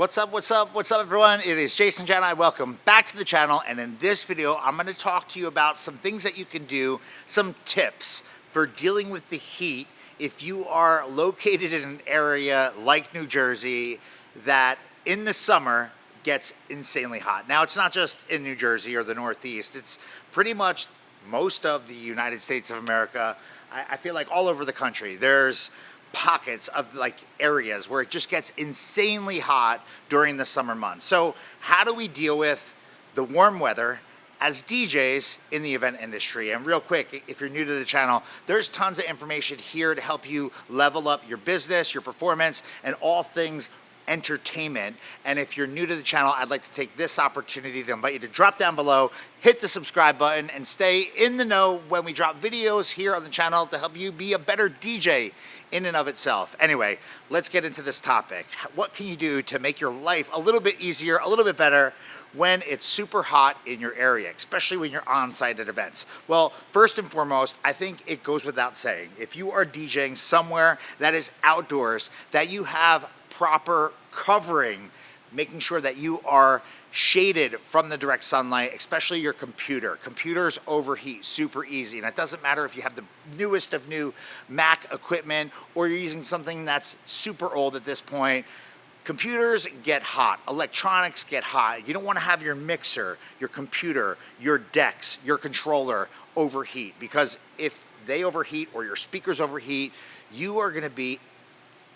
What's up, everyone? It is Jason Jani. Welcome back to the channel, and in this video, I'm going to talk to you about some things that you can do, some tips for dealing with the heat if you are located in an area like New Jersey that in the summer gets insanely hot. Now, it's not just in New Jersey or the Northeast. It's pretty much most of the United States of America. I feel like all over the country, there's pockets of like areas where it just gets insanely hot during the summer months. So how do we deal with the warm weather as DJs in the event industry? And real quick, if you're new to the channel, there's tons of information here to help you level up your business, your performance, and all things entertainment. And if you're new to the channel, I'd like to take this opportunity to invite you to drop down below, hit the subscribe button, and stay in the know when we drop videos here on the channel to help you be a better DJ in and of itself. Anyway, let's get into this topic. What can you do to make your life a little bit easier, a little bit better when it's super hot in your area, especially when you're on site at events? Well, first and foremost, I think it goes without saying, if you are DJing somewhere that is outdoors, that you have proper covering, making sure that you are shaded from the direct sunlight, especially your computer. Computers overheat super easy, and it doesn't matter if you have the newest of new Mac equipment or you're using something that's super old at this point. Computers get hot, electronics get hot. You don't want to have your mixer, your computer, your decks, your controller overheat, because if they overheat or your speakers overheat, you are going to be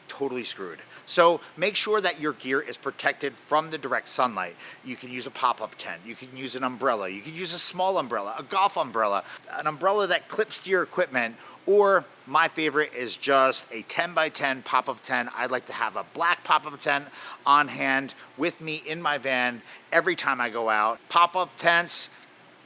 totally screwed. So make sure that your gear is protected from the direct sunlight. You can use a pop-up tent, you can use an umbrella, you can use a small umbrella, a golf umbrella, an umbrella that clips to your equipment, or my favorite is just a 10 by 10 pop-up tent. I'd like to have a black pop-up tent on hand with me in my van every time I go out. Pop-up tents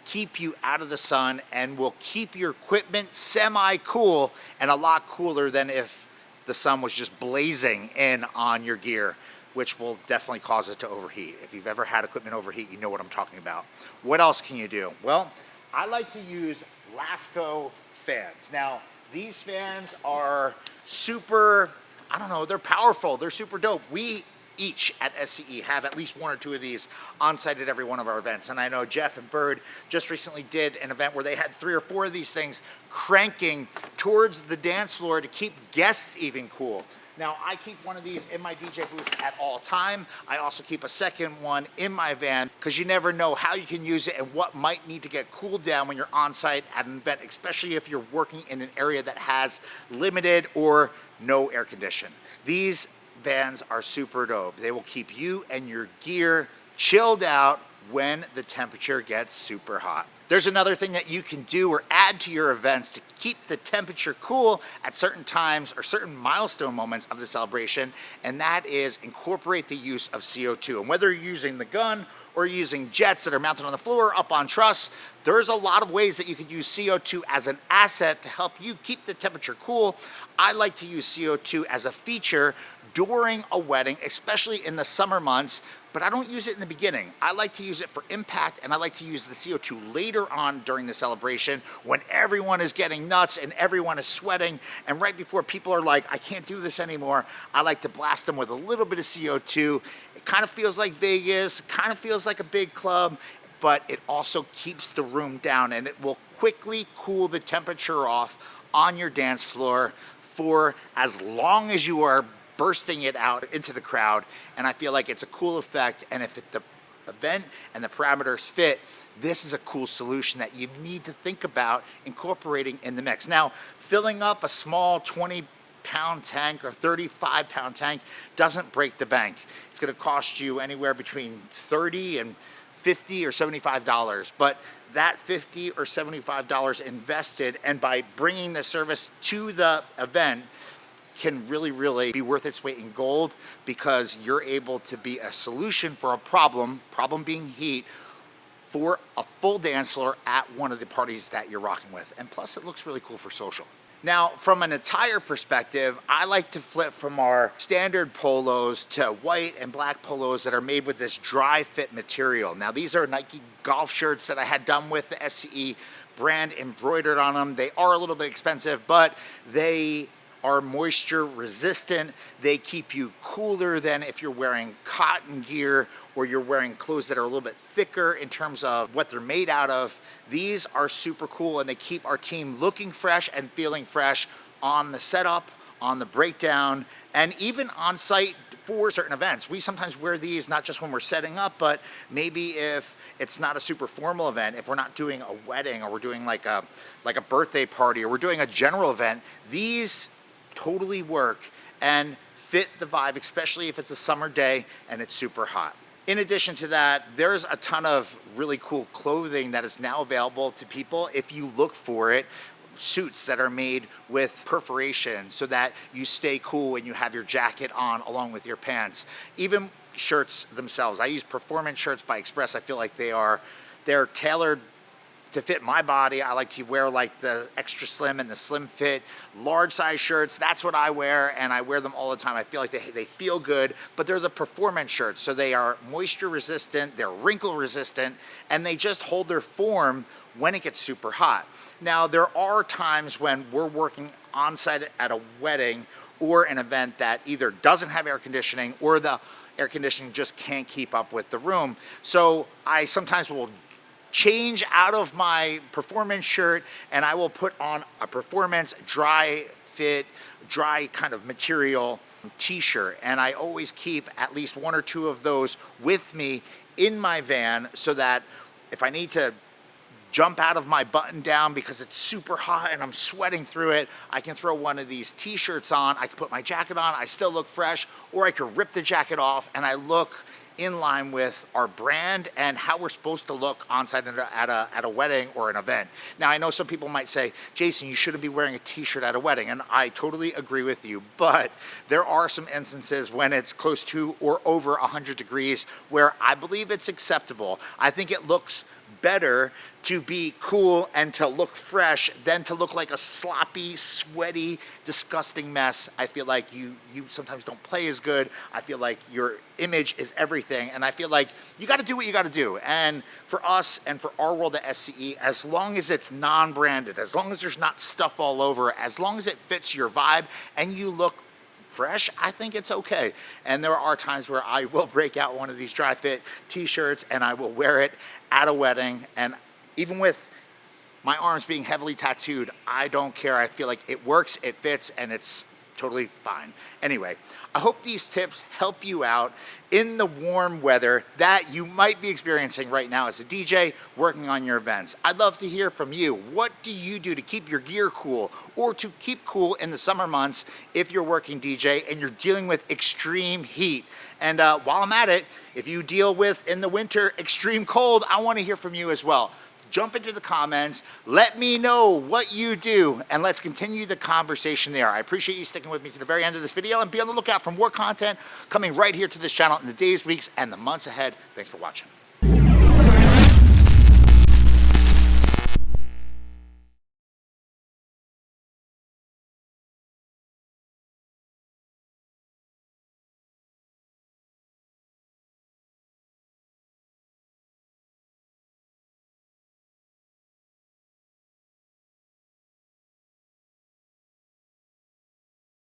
keep you out of the sun and will keep your equipment semi-cool, and a lot cooler than if the sun was just blazing in on your gear, which will definitely cause it to overheat. If you've ever had equipment overheat, you know what I'm talking about. What else can you do? Well, I like to use Lasco fans. Now, these fans are super, I don't know, they're powerful, they're super dope. We each at SCE have at least one or two of these on site at every one of our events. And I know Jeff and Bird just recently did an event where they had 3 or 4 of these things cranking towards the dance floor to keep guests even cool. Now, I keep one of these in my DJ booth at all time. I also keep a second one in my van, because you never know how you can use it and what might need to get cooled down when you're on site at an event, especially if you're working in an area that has limited or no air condition. These vans are super dope. They will keep you and your gear chilled out when the temperature gets super hot. There's another thing that you can do or add to your events to keep the temperature cool at certain times or certain milestone moments of the celebration, and that is incorporate the use of CO2. And whether you're using the gun or using jets that are mounted on the floor, up on truss, there's a lot of ways that you could use CO2 as an asset to help you keep the temperature cool. I like to use CO2 as a feature during a wedding, especially in the summer months, but I don't use it in the beginning. I like to use it for impact, and I like to use the CO2 later on during the celebration when everyone is getting nuts and everyone is sweating, and right before people are like, I can't do this anymore, I like to blast them with a little bit of CO2. It kind of feels like Vegas, kind of feels like a big club, but it also keeps the room down, and it will quickly cool the temperature off on your dance floor for as long as you are bursting it out into the crowd. And I feel like it's a cool effect, and if the event and the parameters fit, this is a cool solution that you need to think about incorporating in the mix. Now, filling up a small 20-pound tank or 35-pound tank doesn't break the bank. It's going to cost you anywhere between $30 and $50 or $75, but that $50 or $75 invested, and by bringing the service to the event, can really be worth its weight in gold, because you're able to be a solution for a problem being heat, for a full dance floor at one of the parties that you're rocking with. And plus, it looks really cool for social. Now, from an attire perspective, I like to flip from our standard polos to white and black polos that are made with this dry fit material. Now, these are Nike golf shirts that I had done with the SCE brand embroidered on them. They are a little bit expensive, but they are moisture resistant. They keep you cooler than if you're wearing cotton gear or you're wearing clothes that are a little bit thicker in terms of what they're made out of. These are super cool, and they keep our team looking fresh and feeling fresh on the setup, on the breakdown, and even on site for certain events. We sometimes wear these not just when we're setting up, but maybe if it's not a super formal event, if we're not doing a wedding or we're doing like a birthday party or we're doing a general event, these totally work and fit the vibe, especially if it's a summer day and it's super hot. In addition to that, there's a ton of really cool clothing that is now available to people if you look for it. Suits that are made with perforation so that you stay cool and you have your jacket on along with your pants. Even shirts themselves. I use performance shirts by Express. I feel like they're tailored to fit my body. I like to wear like the extra slim and the slim fit, large size shirts. That's what I wear, and I wear them all the time. I feel like they feel good, but they're the performance shirts. So they are moisture resistant, they're wrinkle resistant, and they just hold their form when it gets super hot. Now, there are times when we're working on site at a wedding or an event that either doesn't have air conditioning or the air conditioning just can't keep up with the room. So I sometimes will change out of my performance shirt and I will put on a performance dry fit, dry kind of material t-shirt. And I always keep at least one or two of those with me in my van so that if I need to jump out of my button down because it's super hot and I'm sweating through it, I can throw one of these t-shirts on, I can put my jacket on, I still look fresh, or I can rip the jacket off and I look in line with our brand and how we're supposed to look on site at a wedding or an event. Now, I know some people might say, Jason, you shouldn't be wearing a t-shirt at a wedding, and I totally agree with you, but there are some instances when it's close to or over 100 degrees where I believe it's acceptable. I think it looks better to be cool and to look fresh than to look like a sloppy, sweaty, disgusting mess. I feel like you sometimes don't play as good. I feel like your image is everything, and I feel like you got to do what you got to do. And for us and for our world at SCE, as long as it's non-branded, as long as there's not stuff all over, as long as it fits your vibe and you look fresh, I think it's okay. And there are times where I will break out one of these dry fit t-shirts and I will wear it at a wedding. And even with my arms being heavily tattooed, I don't care. I feel like it works, it fits, and it's totally fine. Anyway, I hope these tips help you out in the warm weather that you might be experiencing right now as a DJ working on your events. I'd love to hear from you. What do you do to keep your gear cool or to keep cool in the summer months if you're working DJ and you're dealing with extreme heat? And while I'm at it, if you deal with, in the winter, extreme cold, I want to hear from you as well. Jump into the comments, let me know what you do, and let's continue the conversation there. I appreciate you sticking with me to the very end of this video, and be on the lookout for more content coming right here to this channel in the days, weeks, and the months ahead. Thanks for watching.